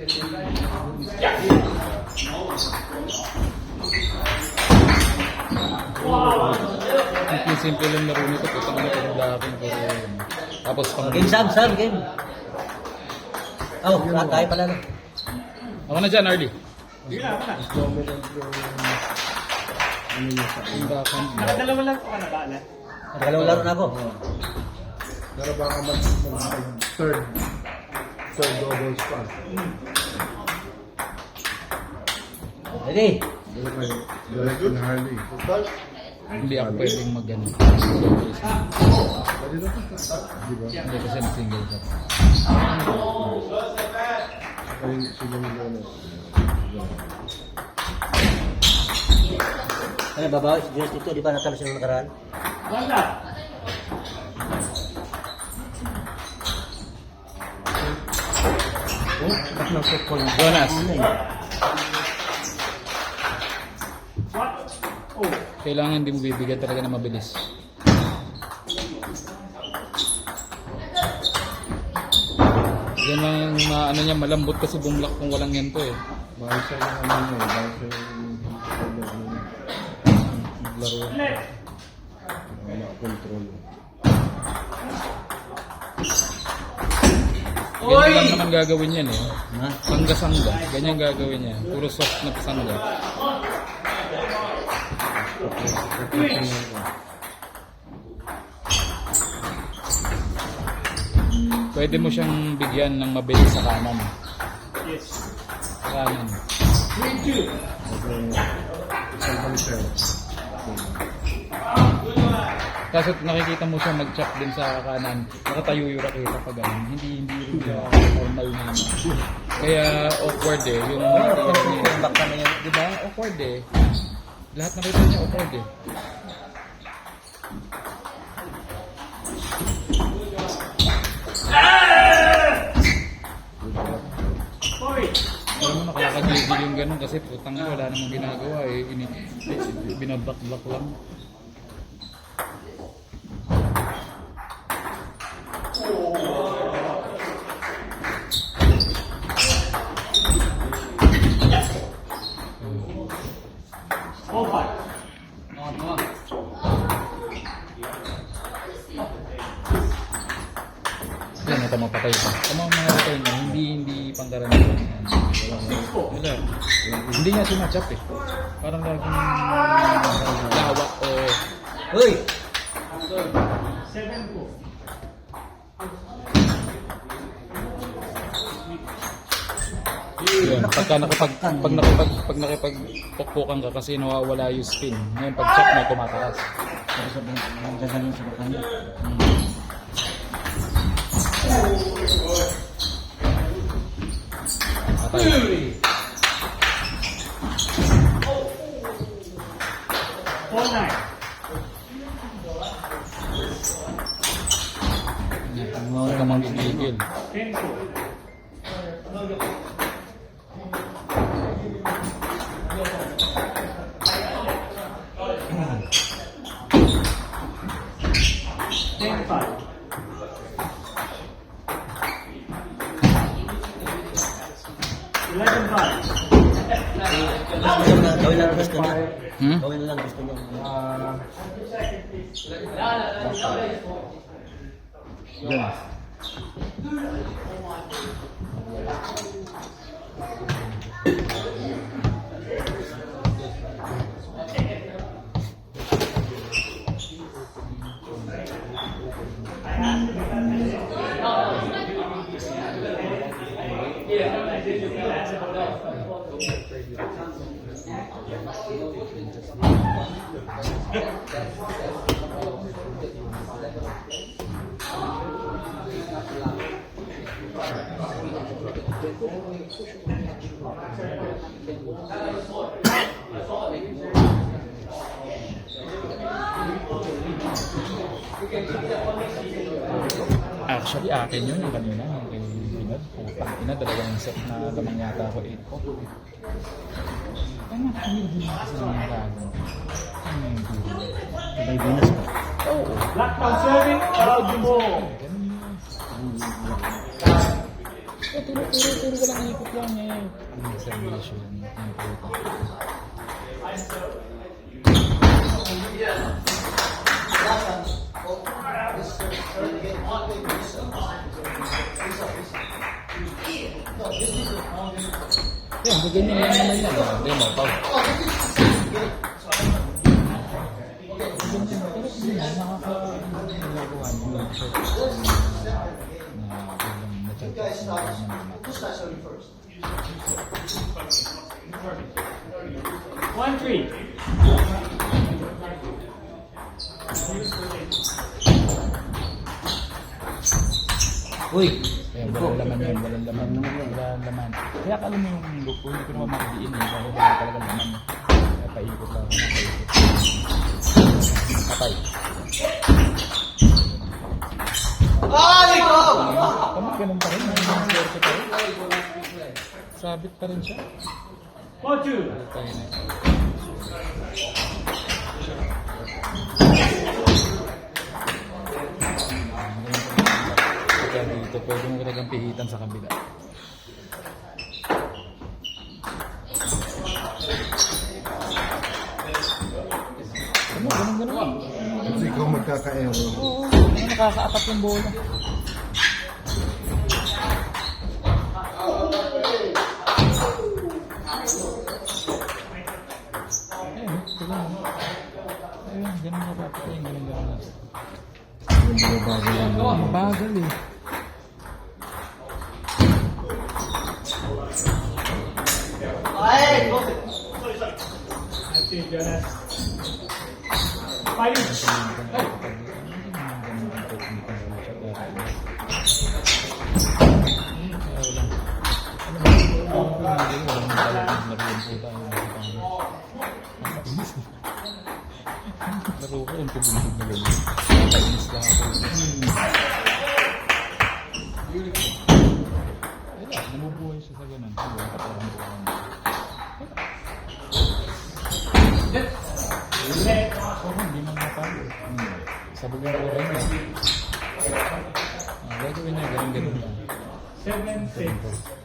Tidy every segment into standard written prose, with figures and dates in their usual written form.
Simple lang laro nito. Putang na ito daking pero tapos pang Game, Sam, game. Oh, tayo pala na. ako na dyan, Arlie. Nakadalawa lang ako na. Nagalawang laro na ako. Pero baka third doubles pa. Ready? Direct and Harley. Hindi ako pwedeng mag-ano. Pwede na ito. Diba? Hindi kasi single shot. Ay, sila nila na. Ano, babawi si Diyos dito, di ba natalo siya ng nakaraan? Wala. Oh, ba't ng football na? Jonas. Ano eh? What? Oh. Kailangan hindi mo bibigyan talaga na mabilis. Yan lang yung ano niya, malambot kasi bumlock kung walang ganito eh. Mahal siya yung ano niya. Mahal siya yung Laro. wala control. Ganyan lang naman gagawin yan eh. Ha? Sangga-sangga. Ganyan gagawin niya. Puro soft na pasangga. Pwede mo siyang bigyan ng mabilis sa kanan. Yes. Sa kanan. 3-2. Isang halisel. Kaso nakikita mo siya mag-chop din sa kanan. Nakatayo yung raketa pa ganun. Hindi rin siya normal na. Kaya awkward eh. Yung Back na yun. di ba? Awkward eh. Lahat nakita niya awkward eh. Sorry. Alam mo, nakakagigil yung ganun kasi putang ina, wala namang ginagawa eh. Binablock lang. All five. Yan, ito mapatay pa. Tama ang mga patay niya, hindi pangkaraniwan. Wala. Hindi niya sinachap eh. Parang laging lawa o... Uy! 7-4. Yun, pag nakipagpukpukan ka kasi nawawala yung spin. Ngayon pag chop mo, tumataas. Sabi sa gagaling sa bakang. Patay. 4-9. Huwag ka manggigigil. 10-4. Gawin lang ang gusto niya. Hmm? Gawin lang ang gusto niya. Yan. Actually, akin yun yung kanina. Yung kay Binod. Putang ina, dalawang set na lamang yata ako 8 po. Ano na kami din kasi mga gago. Ano yung guro? May bonus pa. Oo. Lockdown serving, out the ball. Ito Puro ko lang ikot lang eh. Ang servisyo yan. Ang puta. Yan, ganyan lang naman yan. Hindi mo, pao. One, three. Uy! Ayan, walang laman yan, walang laman. Walang laman. Kaya alam mo yung grupo, hindi ko naman makidiin eh. Dahil wala talagang laman. Kaya paikot lang ako, paikot. Patay. Tama, ganun pa rin. Ganun swerte pa rin. Sabit pa rin siya. Four, two. Tayo na. Kaya dito, pwede mo talagang pihitan sa kabila. Ganun. Kasi ikaw magkaka-error. Oo, nakaka-attack yung bola. Ayun, ganun na dapat yun, ganun na. Ang bagal eh. That's it, Jonas. Five. Laro ko yung tubig na ganyan. Kainis lang ako. Wala, namubuhay siya sa ganun. Wala ka parang buwan. Oo, hindi man matalo. Sabagin ko rin yan. Gagawin na, ganun lang. 7, 6.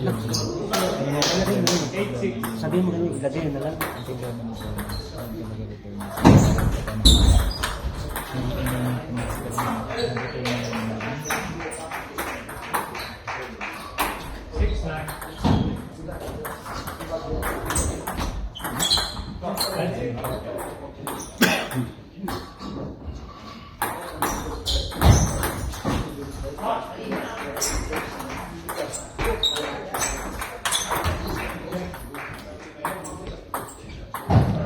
Yun. 8, 6. Sabihin mo kami, ilagay na lang. Ang problema nito, ang talaga dito yung Six, 9. That's it.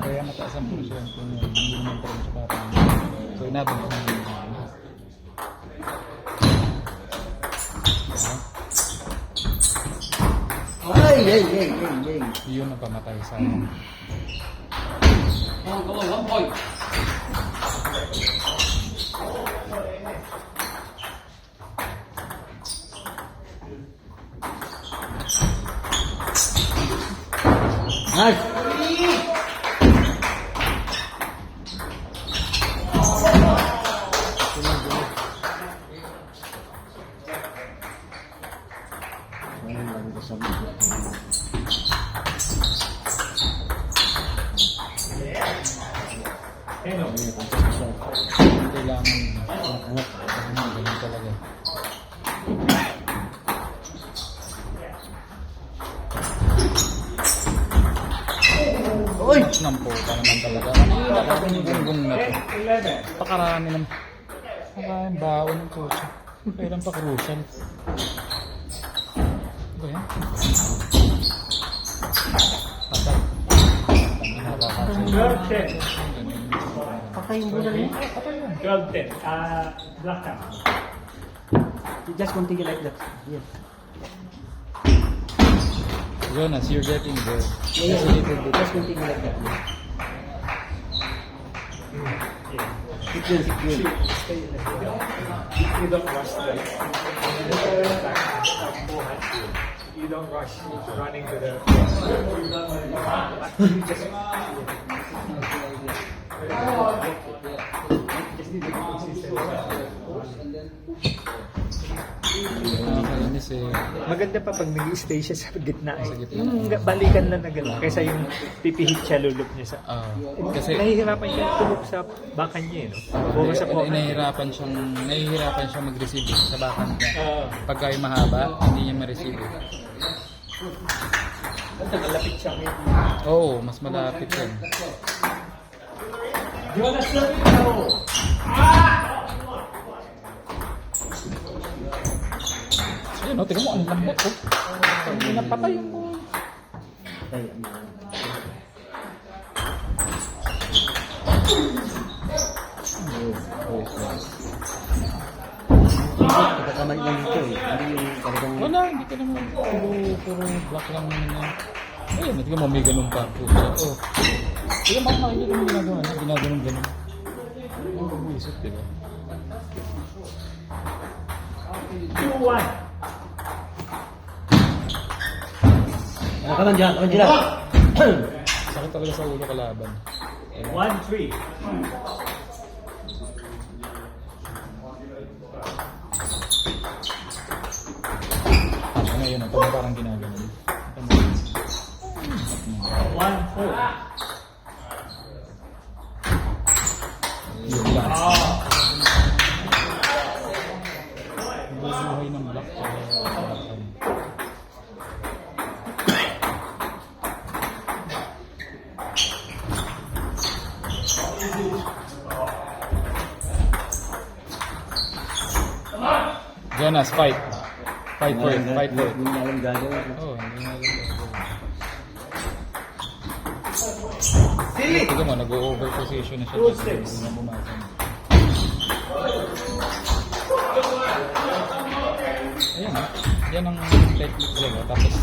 kaya mataas ang presyon kung hindi naman pa rin sa bata. So, inabang ko naman yung Ay! yun ang pamatay sa akin. Nice! Ayun lang ito sa mga. Ano? Kailangan ganun talaga. Uy! Nang puta naman talaga. Ano yung nakapin yung gunggong na to? 11. Pakarami naman. Maraming baon ng kotse. Kailan pa crucial. Ano ba yan? Patay. Nakakasya. 12, 10. Patay yung bola niya. 12, 10. Black card. You just continue like that. Yes. Jonas, you're getting there. Yeah, Just a little bit. just continue like that. Sit yun. You don't rush them. You don't rush running to the. You just just need to be consistent. Nakakainis eh. Maganda pa pag nag-stay siya sa gitna. Sa gitna. Yung balikan lang na gano'n. Kaysa yung pipihit siya, lulup niya sa... Kasi Nahihirapan siya tulog sa bakan niya, no? Buka sa pocket. nahihirapan siyang mag-receive sa bakan niya. Oo. Pagka yung mahaba, hindi niya ma-receive. Malapit siya ngayon. Oo, mas malapit yun. Jonas Lorito! Ayun, tingnan mo, ang lambot. Hindi napatay yung buhay. Ay, Pagkakamali lang dito eh. Hindi yung talagang... Wala, hindi ka naman. Puro black lang naman yan. Ayun, tingnan mo, may ganun pa. Oh. Tingnan mo, makikita mo ginagawa niya. Ginaganon-ganon. Oh, buwisip, diba? 2-1. Kaman dyan, kaman dyan. Sakit talaga sa ulo kalaban. 1-3. Ano yun, ito parang ginaganon. 1-4. Yung black. Bubuhay ng black. Jonas, fight. Fight for it, fight for it. Hindi na alam gagawin. Oh, hindi na alam. Tignan mo, nag-over position na siya. Full six. Hindi na bumasan. Ayan ha. Yan ang technique dyan. Tapos,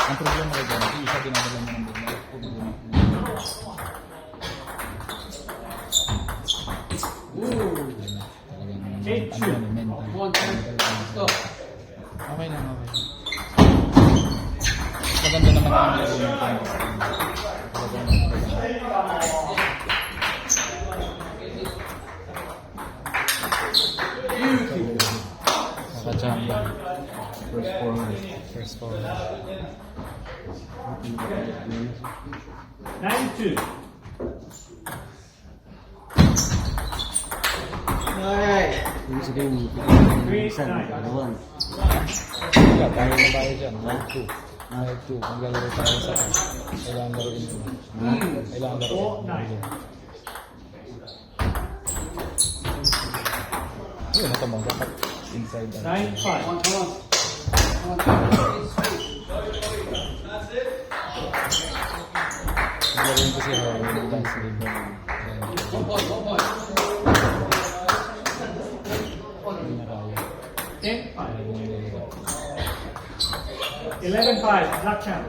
ang problema ko dyan, isa dinadala mo ng buhay. Okay lang, okay. Maganda naman ang laro ng tennis. Nakachamba. First forward. 9-2. Ibig sabihin, isa, dalawan. Wala, tayo na tayo dyan. 5-2. 5-2. Maglalaro tayo sa akin. Kailangan laruin mo. Kailangan laruin mo. Ayun, ito mo. Dapat inside. 9-5. Laruin ko si Harvey ng dance league. Hindi na kaya. 10-5. 11-5. Black champ.